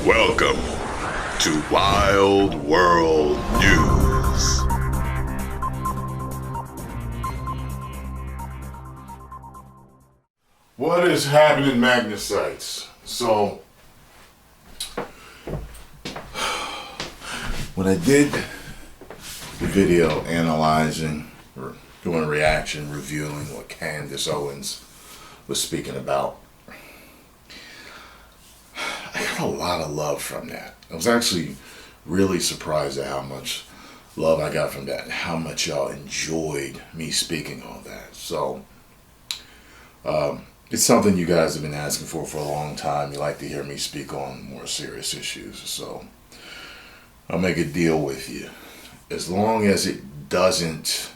Welcome to Wild World News. What is happening, Magnusites? So, when I did the video analyzing or doing a reaction, reviewing what Candace Owens was speaking about, I got a lot of love from that. I was actually really surprised at how much love I got from that and how much y'all enjoyed me speaking on that. So, it's something you guys have been asking for a long time. You like to hear me speak on more serious issues. So, I'll make a deal with you. As long as it doesn't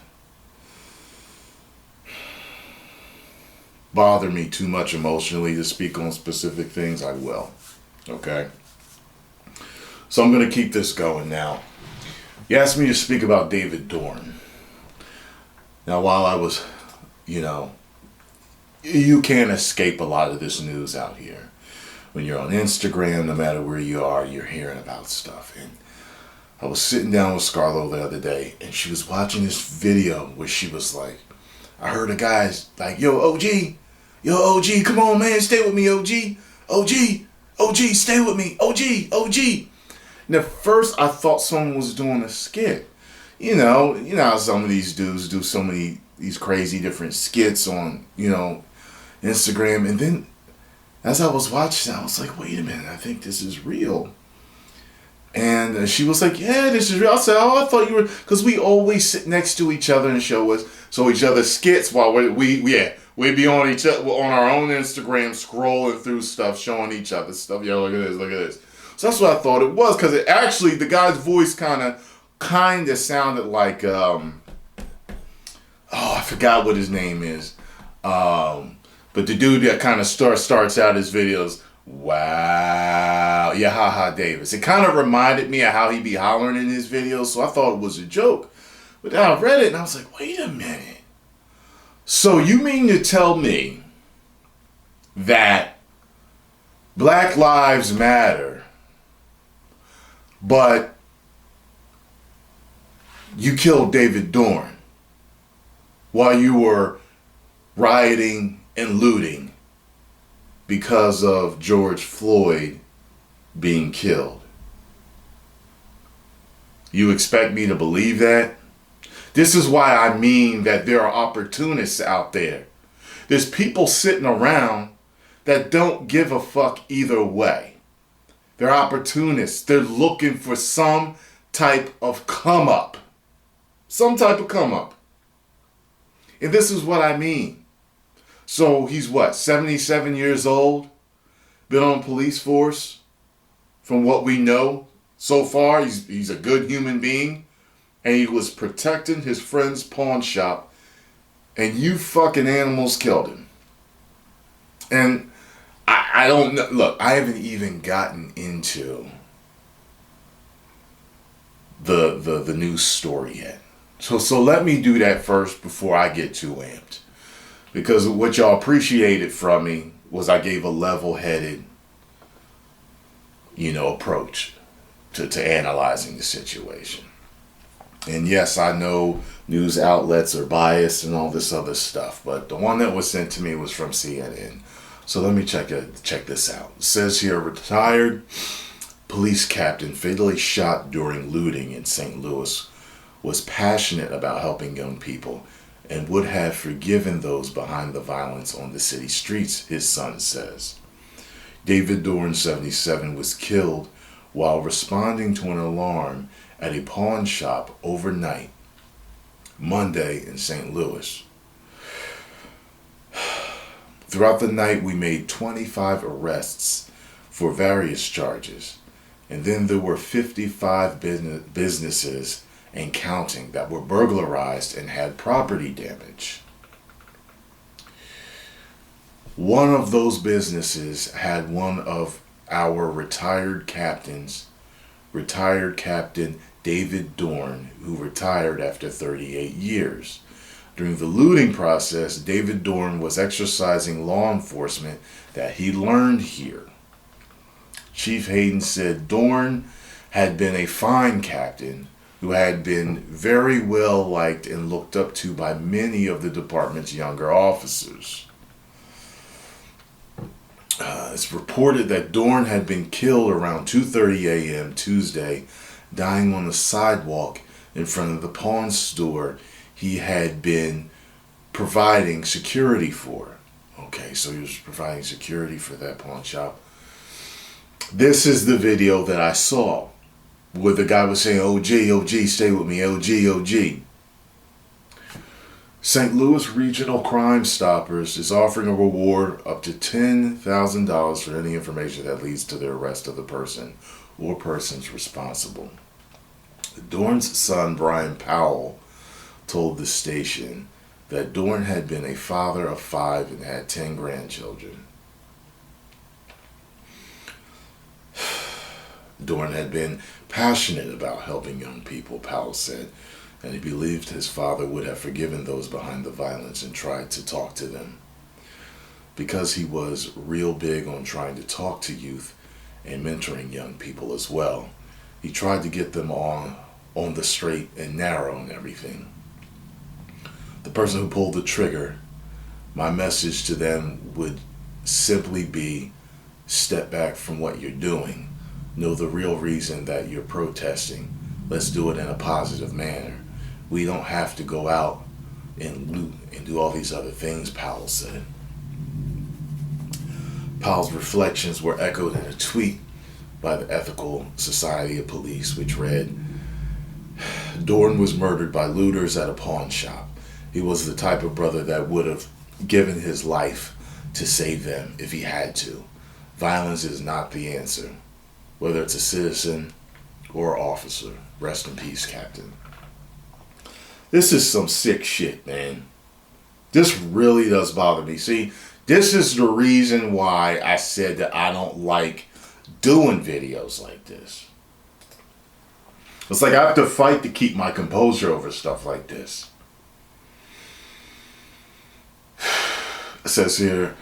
bother me too much emotionally to speak on specific things, I will. Okay? So I'm going to keep this going now. You asked me to speak about David Dorn. Now, while I was, you can't escape a lot of this news out here. When you're on Instagram, no matter where you are, you're hearing about stuff. And I was sitting down with Scarlo the other day, and she was watching this video where she was like, I heard a guy's like, yo, OG, come on, man, stay with me, OG, stay with me, OG. And at first, I thought someone was doing a skit. You know how some of these dudes do so many, these crazy different skits on, Instagram. And then, as I was watching, I was like, wait a minute, I think this is real. And she was like, yeah, this is real. I said, oh, I thought you were, because we always sit next to each other and show each other skits while we'd be on each other, on our own Instagram, scrolling through stuff, showing each other stuff. Yo, look at this. So that's what I thought it was, because it actually, the guy's voice kind of sounded like, I forgot what his name is. But the dude that kind of starts out his videos, wow, yeah, haha, Davis. It kind of reminded me of how he be hollering in his videos, so I thought it was a joke. But then I read it and I was like, wait a minute. So you mean to tell me that Black Lives Matter, but you killed David Dorn while you were rioting and looting because of George Floyd being killed? You expect me to believe that? This is why I mean that there are opportunists out there. There's people sitting around that don't give a fuck either way. They're opportunists. They're looking for some type of come up. Some type of come up. And this is what I mean. So he's 77 years old? Been on police force? From what we know so far, he's a good human being. And he was protecting his friend's pawn shop. And you fucking animals killed him. And I don't know. Look, I haven't even gotten into the news story yet. So let me do that first before I get too amped. Because what y'all appreciated from me was I gave a level-headed, approach to analyzing the situation. And yes, I know news outlets are biased and all this other stuff, but the one that was sent to me was from CNN. So let me check this out. It says here, retired police captain fatally shot during looting in St. Louis was passionate about helping young people and would have forgiven those behind the violence on the city streets, his son says. David Dorn, 77, was killed while responding to an alarm at a pawn shop overnight, Monday in St. Louis. Throughout the night, we made 25 arrests for various charges, and then there were 55 businesses and counting that were burglarized and had property damage. One of those businesses had one of our retired captains, retired Captain David Dorn, who retired after 38 years. During the looting process, David Dorn was exercising law enforcement that he learned here. Chief Hayden said Dorn had been a fine captain who had been very well liked and looked up to by many of the department's younger officers. It's reported that Dorn had been killed around 2:30 a.m. Tuesday, dying on the sidewalk in front of the pawn store he had been providing security for. Okay, so he was providing security for that pawn shop. This is the video that I saw where the guy was saying, OG, OG, stay with me, OG, OG. St. Louis Regional Crime Stoppers is offering a reward up to $10,000 for any information that leads to the arrest of the person or persons responsible. Dorn's son, Brian Powell, told the station that Dorn had been a father of 5 and had 10 grandchildren. Dorn had been passionate about helping young people, Powell said, and he believed his father would have forgiven those behind the violence and tried to talk to them. Because he was real big on trying to talk to youth and mentoring young people as well, he tried to get them on the straight and narrow and everything. The person who pulled the trigger, my message to them would simply be, step back from what you're doing. Know the real reason that you're protesting. Let's do it in a positive manner. We don't have to go out and loot and do all these other things, Powell said. Powell's reflections were echoed in a tweet by the Ethical Society of Police, which read, Dorn was murdered by looters at a pawn shop. He was the type of brother that would have given his life to save them if he had to. Violence is not the answer, whether it's a citizen or officer. Rest in peace, Captain. This is some sick shit, man. This really does bother me. See, this is the reason why I said that I don't like doing videos like this. It's like I have to fight to keep my composure over stuff like this. It says here,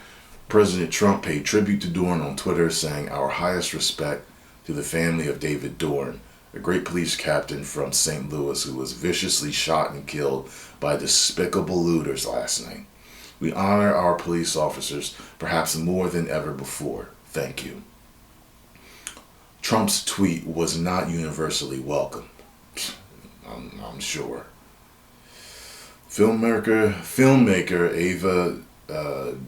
President Trump paid tribute to Dorn on Twitter, saying, our highest respect to the family of David Dorn, a great police captain from St. Louis who was viciously shot and killed by despicable looters last night. We honor our police officers perhaps more than ever before. Thank you. Trump's tweet was not universally welcome. I'm sure. Filmmaker Ava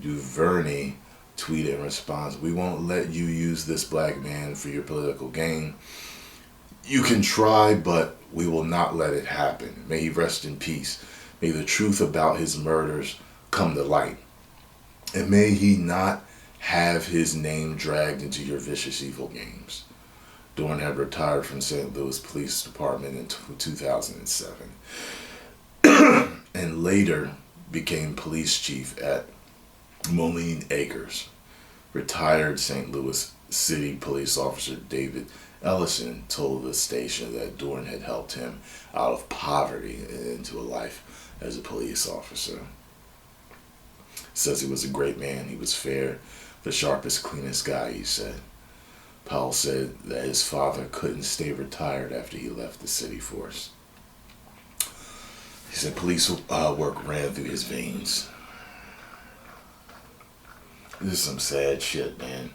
DuVernay tweeted in response, we won't let you use this black man for your political gain. You can try, but we will not let it happen. May he rest in peace. May the truth about his murders come to light. And may he not have his name dragged into your vicious evil games. Dorn had retired from St. Louis Police Department in 2007 and later became police chief at Moline Acres. Retired St. Louis City Police Officer David Ellison told the station that Dorn had helped him out of poverty and into a life as a police officer. Says he was a great man. He was fair, the sharpest, cleanest guy, he said. Powell said that his father couldn't stay retired after he left the city force. He said police work ran through his veins. This is some sad shit, man.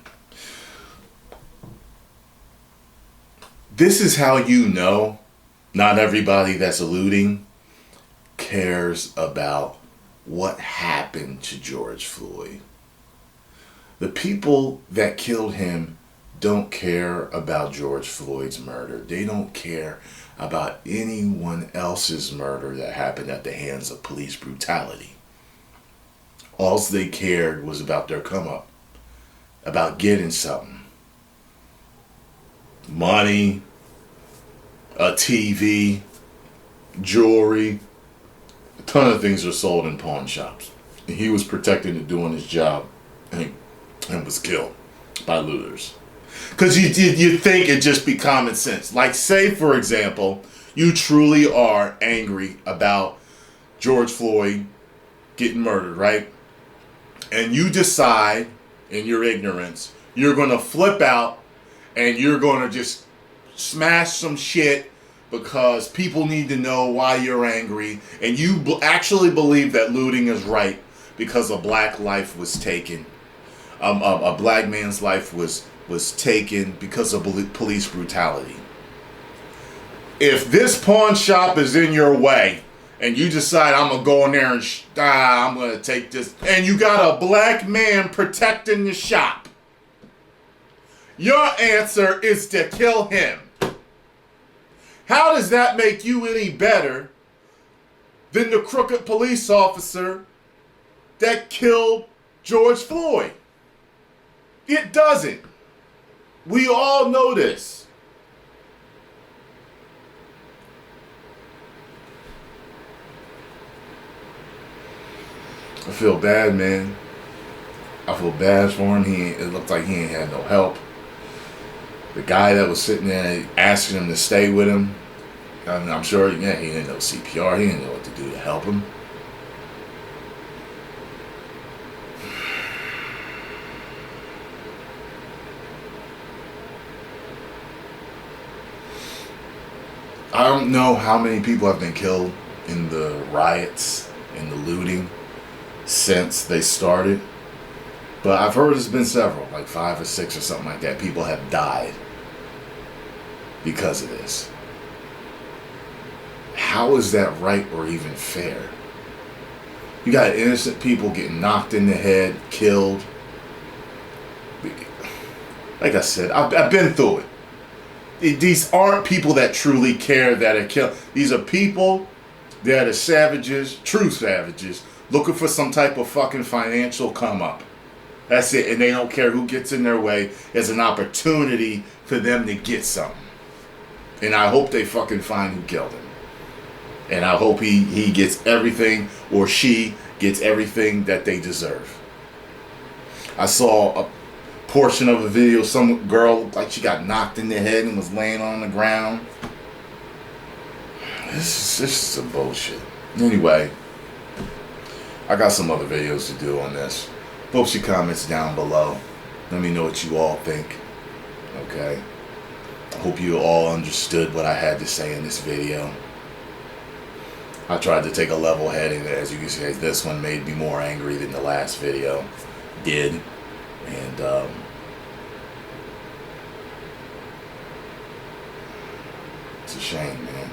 This is how you know not everybody that's looting cares about what happened to George Floyd. The people that killed him don't care about George Floyd's murder. They don't care about anyone else's murder that happened at the hands of police brutality. All they cared was about their come up, about getting something. Money, a TV, jewelry, a ton of things are sold in pawn shops. And he was protected and doing his job and was killed by looters. Because you think it'd just be common sense. Like, say, for example, you truly are angry about George Floyd getting murdered, right? And you decide, in your ignorance, you're going to flip out and you're going to just smash some shit because people need to know why you're angry, and you actually believe that looting is right because a black life was taken. A black man's life was taken because of police brutality. If this pawn shop is in your way, and you decide I'm gonna go in there and I'm gonna take this, and you got a black man protecting the shop, your answer is to kill him. How does that make you any better than the crooked police officer that killed George Floyd? It doesn't. We all know this. I feel bad, man. I feel bad for him. It looked like he ain't had no help. The guy that was sitting there asking him to stay with him, I'm sure, yeah, he didn't know CPR. He didn't know what to do to help him. I don't know how many people have been killed in the riots, in the looting, since they started. But I've heard it's been several, like 5 or 6 or something like that. People have died because of this. How is that right or even fair? You got innocent people getting knocked in the head, killed. Like I said, I've been through it. These aren't people that truly care that are killed. These are people that are savages, true savages, looking for some type of fucking financial come up. That's it. And they don't care who gets in their way. It's an opportunity for them to get something. And I hope they fucking find who killed him. And I hope he gets everything, or she gets everything that they deserve. I saw a portion of a video, some girl looked like she got knocked in the head and was laying on the ground. This is some bullshit. Anyway, I got some other videos to do on this. Post your comments down below. Let me know what you all think. Okay? I hope you all understood what I had to say in this video. I tried to take a level head, and as you can see, this one made me more angry than the last video did. And it's a shame, man.